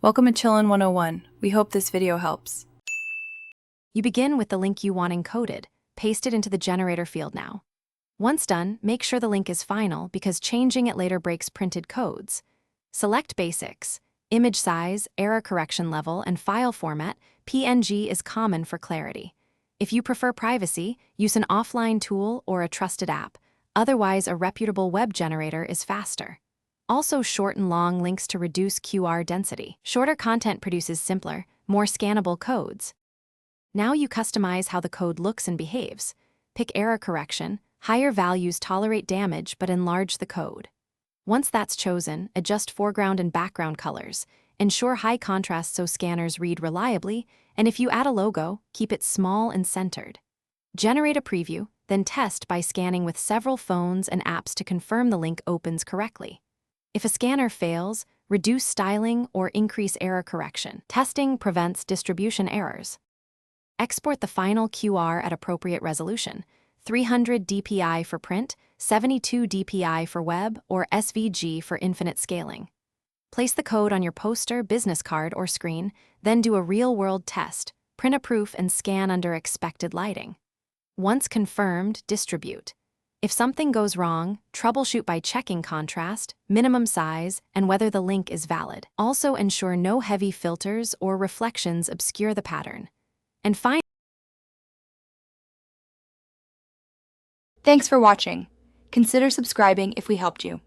Welcome to Chillin' 101. We hope this video helps. You begin with the link you want encoded. Paste it into the generator field now. Once done, make sure the link is final because changing it later breaks printed codes. Select basics. Image size, error correction level, and file format. PNG is common for clarity. If you prefer privacy, use an offline tool or a trusted app. Otherwise, a reputable web generator is faster. Also, short and long links to reduce QR density. Shorter content produces simpler, more scannable codes. Now you customize how the code looks and behaves. Pick error correction. Higher values tolerate damage but enlarge the code. Once that's chosen, adjust foreground and background colors. Ensure high contrast so scanners read reliably, and if you add a logo, keep it small and centered. Generate a preview, then test by scanning with several phones and apps to confirm the link opens correctly. If a scanner fails, reduce styling or increase error correction. Testing prevents distribution errors. Export the final QR at appropriate resolution, 300 dpi for print, 72 dpi for web, or SVG for infinite scaling. Place the code on your poster, business card, or screen, then do a real-world test, print a proof, and scan under expected lighting. Once confirmed, distribute. If something goes wrong, troubleshoot by checking contrast, minimum size, and whether the link is valid. Also ensure no heavy filters or reflections obscure the pattern. And finally, Thanks for watching. Consider subscribing if we helped you.